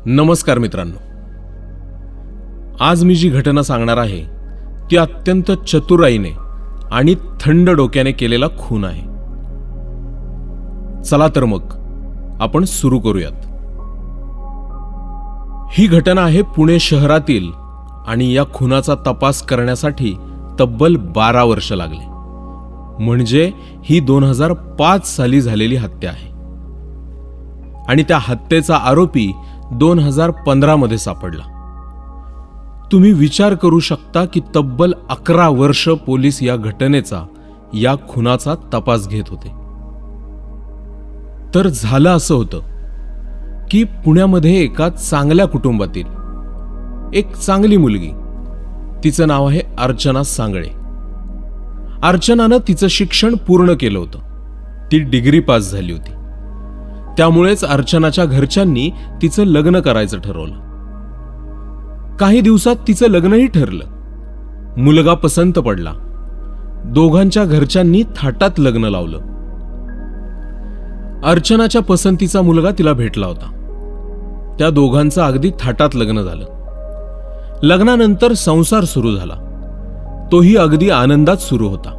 नमस्कार मित्रांनो, आज मी जी घटना सांगणार आहे ती अत्यंत चतुराईने आणि थंड डोक्याने केलेला खून आहे. चला तर मग आपण सुरू करूयात. ही घटना आहे पुणे शहरातील आणि या खुनाचा तपास करण्यासाठी तब्बल 12 वर्ष लागले. म्हणजे ही 2005 साली झालेली हत्या आहे आणि त्या हत्येचा आरोपी 2015 मध्ये सापडला. तुम्ही विचार करू शकता की तब्बल 11 वर्ष पोलीस या घटनेचा, या खुनाचा तपास घेत होते. तर झालं असं होतं की पुण्यामध्ये एका चांगल्या कुटुंबातील एक चांगली मुलगी, तिचं नाव आहे अर्चना सांगळे. अर्चनानं तिचं शिक्षण पूर्ण केलं होतं. ती डिग्री पास झाली होती. त्यामुळेच अर्चनाच्या घरच्यांनी तिचं लग्न करायचं ठरवलं. काही दिवसात तिचं लग्नही ठरलं. मुलगा पसंत पडला. दोघांच्या घरच्यांनी थाटात लग्न लावलं. अर्चनाच्या पसंतीचा मुलगा तिला भेटला होता. त्या दोघांचं अगदी थाटात लग्न झालं. लग्नानंतर संसार सुरू झाला. तोही अगदी आनंदात सुरू होता.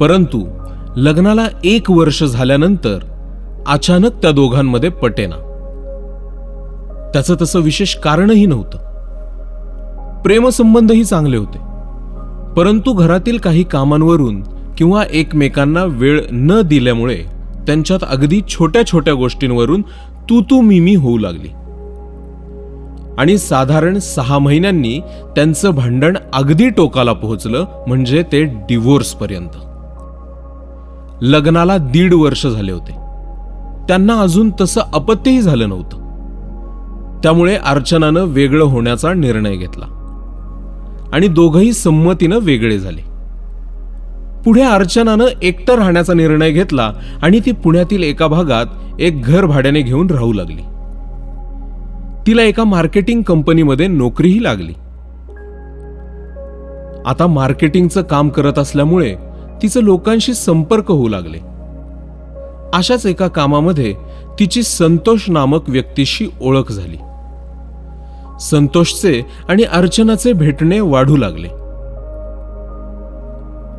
परंतु लग्नाला 1 वर्ष झाल्यानंतर अचानक त्या दोघांमध्ये पटेना. त्याचं तसं विशेष कारणही नव्हतं. प्रेमसंबंधही चांगले होते, परंतु घरातील काही कामांवरून किंवा एकमेकांना वेळ न दिल्यामुळे त्यांच्यात अगदी छोट्या छोट्या गोष्टींवरून तू मी होऊ लागली. आणि साधारण 6 महिन्यांनी त्यांचं भांडण अगदी टोकाला पोहोचलं, म्हणजे ते डिव्होर्स पर्यंत. लग्नाला 1.5 वर्ष झाले होते. त्यांना अजून तसं अपत्यही झालं नव्हतं. त्यामुळे अर्चनानं वेगळं होण्याचा निर्णय घेतला आणि दोघंही संमतीनं वेगळे झाले. पुढे अर्चनानं एकटं राहण्याचा निर्णय घेतला आणि ती पुण्यातील एका भागात एक घर भाड्याने घेऊन राहू लागली. तिला एका मार्केटिंग कंपनीमध्ये नोकरीही लागली. आता मार्केटिंगचं काम करत असल्यामुळे तिचं लोकांशी संपर्क होऊ लागले. अशाच एका कामामध्ये तिची संतोष नामक व्यक्तीशी ओळख झाली. संतोषचे आणि अर्चनाचे भेटणे वाढू लागले.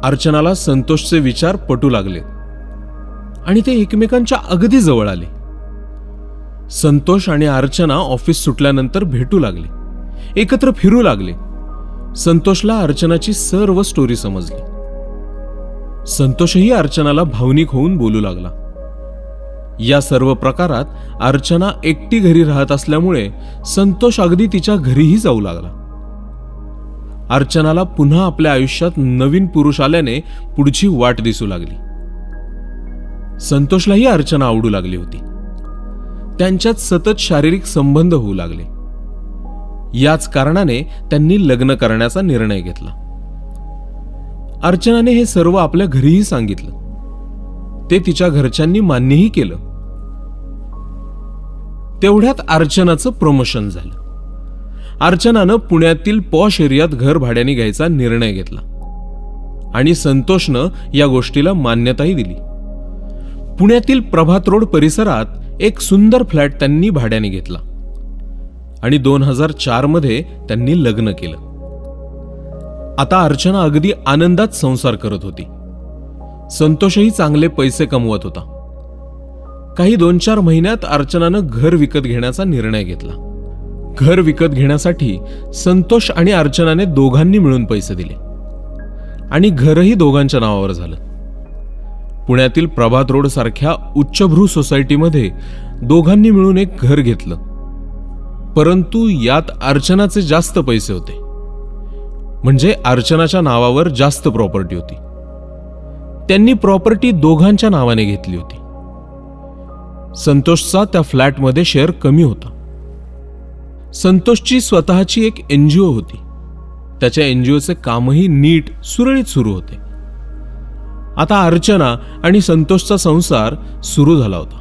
अर्चनाला संतोषचे विचार पटू लागले आणि ते एकमेकांच्या अगदी जवळ आले. संतोष आणि अर्चना ऑफिस सुटल्यानंतर भेटू लागले, एकत्र फिरू लागले. संतोषला अर्चनाची सर्व स्टोरी समजली. संतोषही अर्चनाला भावनिक होऊन बोलू लागला. या सर्व प्रकारात अर्चना एकटी घरी राहत असल्यामुळे संतोष अगदी तिच्या घरीही जाऊ लागला. अर्चनाला पुन्हा आपल्या आयुष्यात नवीन पुरुष आल्याने पुढची वाट दिसू लागली. संतोषलाही अर्चना आवडू लागली होती. त्यांच्यात सतत शारीरिक संबंध होऊ लागले. याच कारणाने त्यांनी लग्न करण्याचा निर्णय घेतला. अर्चनाने हे सर्व आपल्या घरीही सांगितलं. ते तिच्या घरच्यांनी मान्यही केलं. तेवढ्यात अर्चनाचं प्रमोशन झालं. अर्चनानं पुण्यातील पॉश एरियात घर भाड्याने घ्यायचा निर्णय घेतला आणि संतोषनं या गोष्टीला मान्यताही दिली. पुण्यातील प्रभात रोड परिसरात एक सुंदर फ्लॅट त्यांनी भाड्याने घेतला आणि 2004 मध्ये त्यांनी लग्न केलं. आता अर्चना अगदी आनंदात संसार करत होती. संतोषही चांगले पैसे कमवत होता. काही 2-4 महिन्यात अर्चनानं घर विकत घेण्याचा निर्णय घेतला. घर विकत घेण्यासाठी संतोष आणि अर्चनाने दोघांनी मिळून पैसे दिले आणि घरही दोघांच्या नावावर झालं. पुण्यातील प्रभात रोड सारख्या उच्चभ्रू सोसायटीमध्ये दोघांनी मिळून एक घर घेतलं. परंतु यात अर्चनाचे जास्त पैसे होते, म्हणजे अर्चनाच्या नावावर जास्त प्रॉपर्टी होती. त्यांनी प्रॉपर्टी दोघांच्या नावाने घेतली होती. संतोषचा त्या फ्लॅटमध्ये शेअर कमी होता. संतोषची स्वतःची एक NGO होती. त्याच्या NGOचे कामही नीट सुरळीत सुरू होते. आता अर्चना आणि संतोषचा संसार सुरू झाला होता.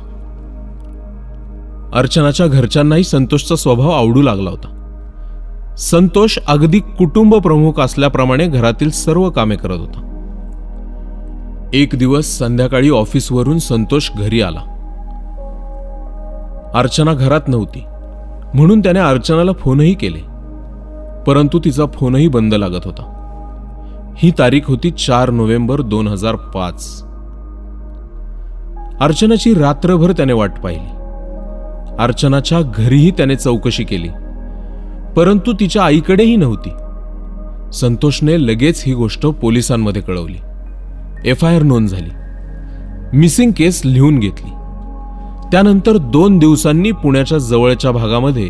अर्चनाच्या घरच्यांनाही संतोषचा स्वभाव आवडू लागला होता. संतोष अगदी कुटुंब प्रमुख असल्याप्रमाणे घरातील सर्व कामे करत होता. एक दिवस संध्याकाळी ऑफिसवरून संतोष घरी आला. अर्चना घरात नव्हती म्हणून त्याने अर्चनाला फोनही केले, परंतु तिचा फोनही बंद लागत होता. ही तारीख होती 4 नोव्हेंबर 2005. अर्चनाची रात्रभर त्याने वाट पाहिली. अर्चनाच्या घरीही त्याने चौकशी केली, परंतु तिच्या आईकडेही नव्हती. संतोषने लगेच ही गोष्ट पोलिसांमध्ये कळवली. FIR नोंद झाली. मिसिंग केस लिहून घेतली. त्यानंतर 2 दिवसांनी पुण्याच्या जवळच्या भागामध्ये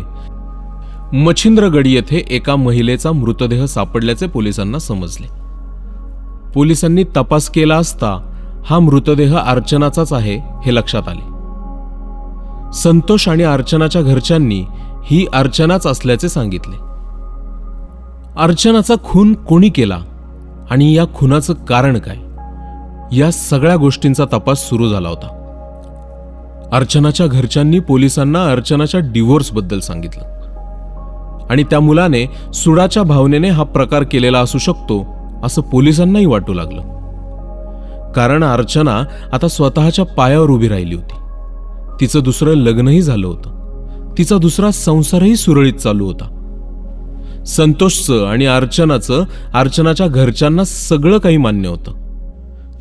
मच्छिंद्रगड येथे एका महिलेचा मृतदेह सापडल्याचे पोलिसांना समजले. पोलिसांनी तपास केला असता हा मृतदेह अर्चनाचाच आहे हे लक्षात आले. संतोष आणि अर्चनाच्या घरच्यांनी ही अर्चनाच असल्याचे सांगितले. अर्चनाचा खून कोणी केला आणि या खुनाचं कारण काय, या सगळ्या गोष्टींचा तपास सुरू झाला होता. अर्चनाच्या घरच्यांनी पोलिसांना अर्चनाच्या डिव्होर्सबद्दल सांगितलं आणि त्या मुलाने सुडाच्या भावनेने हा प्रकार केलेला असू शकतो असं पोलिसांनाही वाटू लागलं. कारण अर्चना आता स्वतःच्या पायावर उभी राहिली होती. तिचं दुसरं लग्नही झालं होतं. तिचा दुसरा संसारही सुरळीत चालू होता. संतोषचं आणि अर्चनाचं अर्चनाच्या घरच्यांना सगळं काही मान्य होतं.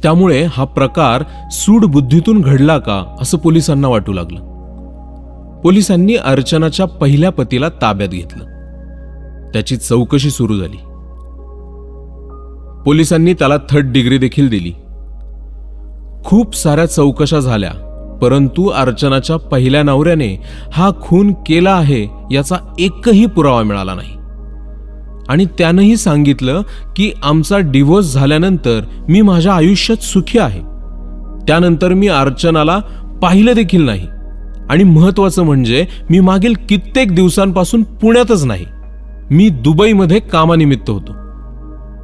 त्यामुळे हा प्रकार सूड बुद्धीतून घडला का असं पोलिसांना वाटू लागलं. पोलिसांनी अर्चनाच्या पहिल्या पतीला ताब्यात घेतलं. त्याची चौकशी सुरू झाली. पोलिसांनी त्याला 3rd डिग्री देखील दिली. खूप साऱ्या चौकशा झाल्या, परंतु अर्चनाच्या पहिल्या नवऱ्याने हा खून केला आहे याचा एकही पुरावा मिळाला नाही. आणि त्यानंही सांगितलं की आमचा डिव्होर्स झाल्यानंतर मी माझ्या आयुष्यात सुखी आहे. त्यानंतर मी अर्चनाला पाहिलं देखील नाही आणि महत्वाचं म्हणजे मी मागील कित्येक दिवसांपासून पुण्यातच नाही, मी दुबईमध्ये कामानिमित्त होतो.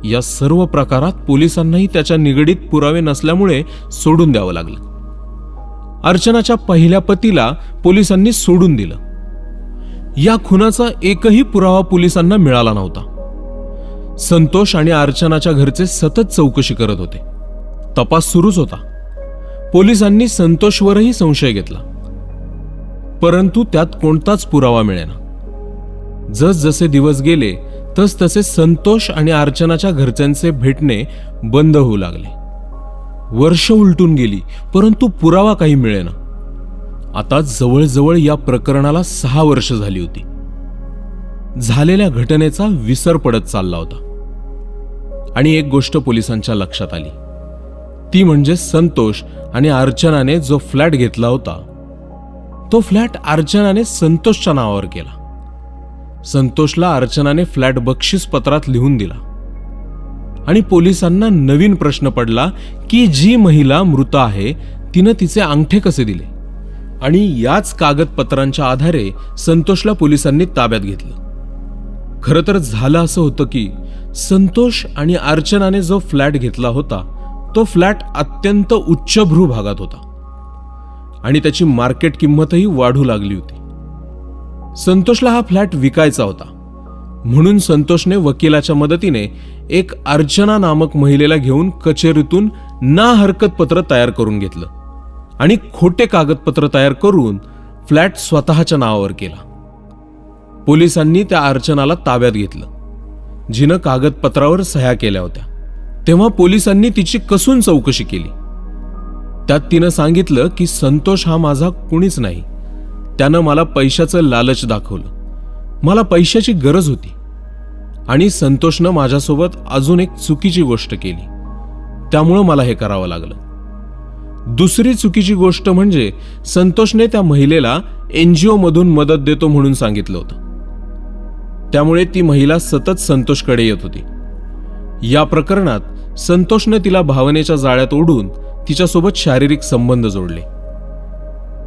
या सर्व प्रकारात पोलिसांनाही त्याच्या निगडीत पुरावे नसल्यामुळे सोडून द्यावं लागलं. अर्चनाच्या पहिल्या पतीला पोलिसांनी सोडून दिलं. या खुनाचा एकही पुरावा पोलिसांना मिळाला नव्हता. संतोष आणि अर्चनाच्या घरचे सतत चौकशी करत होते. तपास सुरूच होता. पोलिसांनी संतोषवरही संशय घेतला, परंतु त्यात कोणताच पुरावा मिळेना. जसजसे दिवस गेले तसतसे संतोष आणि अर्चनाच्या घरच्यांचे भेटणे बंद होऊ लागले. वर्ष उलटून गेली, परंतु पुरावा काही मिळेना. आता जवळजवळ या प्रकरणाला 6 वर्ष झाली होती. झालेल्या घटनेचा विसर पडत चालला होता. आणि एक गोष्ट पोलिसांच्या लक्षात आली, ती म्हणजे संतोष आणि अर्चनाने जो फ्लॅट घेतला होता तो फ्लॅट अर्चनाने संतोषच्या नावावर केला. संतोषला अर्चनाने फ्लॅट बक्षीस पत्रात लिहून दिला. आणि पोलिसांना नवीन प्रश्न पडला की जी महिला मृत आहे तिनं तिचे अंगठे कसे दिले. आणि याच कागदपत्रांच्या आधारे संतोषला पोलिसांनी ताब्यात घेतलं. खरं तर झालं असं होतं की संतोष आणि अर्चनाने जो फ्लॅट घेतला होता तो फ्लॅट अत्यंत उच्चभ्रू भागात होता आणि त्याची मार्केट किंमतही वाढू लागली होती. संतोषला हा फ्लॅट विकायचा होता, म्हणून संतोषने वकिलाच्या मदतीने एक अर्चना नामक महिलेला घेऊन कचेरीतून ना हरकत पत्र तयार करून घेतलं आणि खोटे कागदपत्र तयार करून फ्लॅट स्वतःच्या नावावर केला. पोलिसांनी त्या अर्चनाला ताब्यात घेतलं, जिनं कागदपत्रावर सह्या केल्या होत्या. तेव्हा पोलिसांनी तिची कसून चौकशी केली. त्यात तिनं सांगितलं की संतोष हा माझा कुणीच नाही, त्यानं मला पैशाचं लालच दाखवलं, मला पैशाची गरज होती आणि संतोषनं माझ्यासोबत अजून एक चुकीची गोष्ट केली, त्यामुळं मला हे करावं लागलं. दुसरी चुकीची गोष्ट म्हणजे संतोषने त्या महिलेला NGO मधून मदत देतो म्हणून सांगितलं होतं. त्यामुळे ती महिला सतत संतोषकडे येत होती. या प्रकरणात संतोषने तिला भावनेच्या जाळ्यात ओढून तिच्यासोबत शारीरिक संबंध जोडले.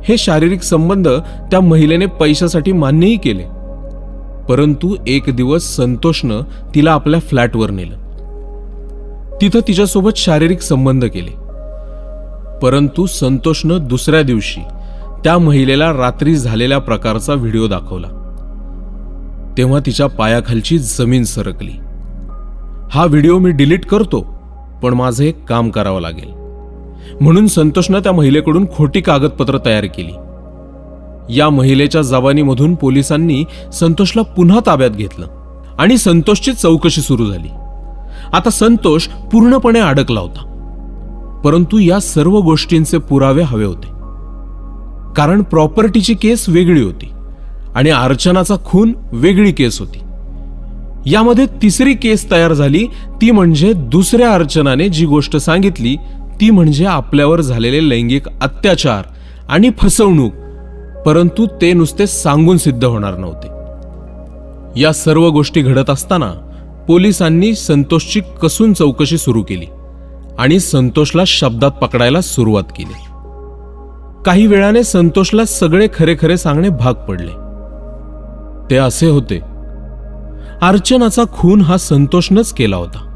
हे शारीरिक संबंध त्या महिलेने पैशासाठी मान्यही केले, परंतु एक दिवस संतोषनं तिला आपल्या फ्लॅटवर नेलं. तिथं तिच्यासोबत शारीरिक संबंध केले, परंतु संतोषनं दुसऱ्या दिवशी त्या महिलेला रात्री झालेल्या प्रकारचा व्हिडिओ दाखवला. तेव्हा तिच्या पायाखालची जमीन सरकली. हा व्हिडिओ मी डिलीट करतो, पण माझं एक काम करावं लागेल, म्हणून संतोषनं त्या महिलेकडून खोटी कागदपत्र तयार केली. या महिलेच्या जबानीमधून पोलिसांनी संतोषला पुन्हा ताब्यात घेतलं आणि संतोषची चौकशी सुरू झाली. आता संतोष पूर्णपणे अडकला होता, परंतु या सर्व गोष्टींचे पुरावे हवे होते. कारण प्रॉपर्टीची केस वेगळी होती आणि अर्चनाचा खून वेगळी केस होती. यामध्ये तिसरी केस तयार झाली, ती म्हणजे दुसऱ्या अर्चनाने जी गोष्ट सांगितली ती म्हणजे आपल्यावर झालेले लैंगिक अत्याचार आणि फसवणूक, परंतु ते नुसते सांगून सिद्ध होणार नव्हते. या सर्व गोष्टी घडत असताना पोलिसांनी संतोषची कसून चौकशी सुरू केली आणि संतोषला शब्दात पकडायला सुरुवात केली. काही वेळाने संतोषला सगळे खरे खरे सांगणे भाग पडले. ते असे होते, अर्चनाचा खून हा संतोषनंच केला होता.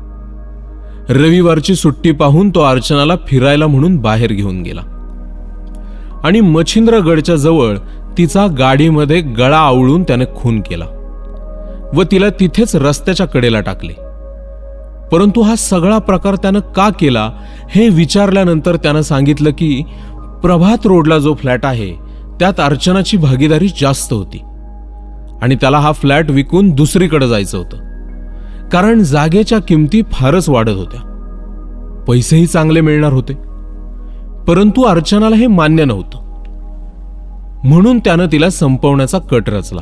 रविवारची सुट्टी पाहून तो अर्चनाला फिरायला म्हणून बाहेर घेऊन गेला आणि मच्छिंद्रगडच्या जवळ तिचा गाडीमध्ये गळा आवळून त्याने खून केला व तिला तिथेच रस्त्याच्या कडेला टाकले. परंतु हा सगळा प्रकार त्यानं का केला हे विचारल्यानंतर त्यानं सांगितलं की प्रभात रोडला जो फ्लॅट आहे त्यात अर्चनाची भागीदारी जास्त होती आणि त्याला हा फ्लॅट विकून दुसरीकडे जायचं होतं, कारण जागेच्या किमती फारच वाढत होत्या, पैसेही चांगले मिळणार होते. परंतु अर्चनाला हे मान्य नव्हतं, म्हणून त्यानं तिला संपवण्याचा कट रचला.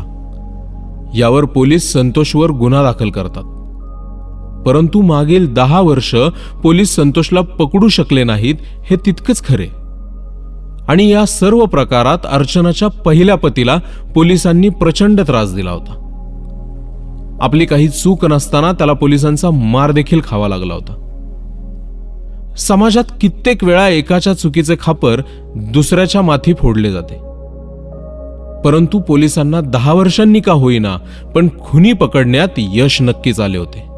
यावर पोलीस संतोषवर गुन्हा दाखल करतात. परंतु मागील 10 वर्ष पोलीस संतोषला पकडू शकले नाहीत हे तितकंच खरे. आणि या सर्व प्रकारात अर्चनाच्या पहिल्या पतीला पोलिसांनी प्रचंड त्रास दिला होता. आपली काही चूक नसताना त्याला पोलिसांचा मार देखील खावा लागला होता. समाजात कित्येक वेळा एकाच्या चुकीचे खापर दुसऱ्याच्या माथी फोडले जाते. परंतु पोलिसांना 10 वर्षांनी का होईना पण खुनी पकडण्यात यश नक्कीच आले होते.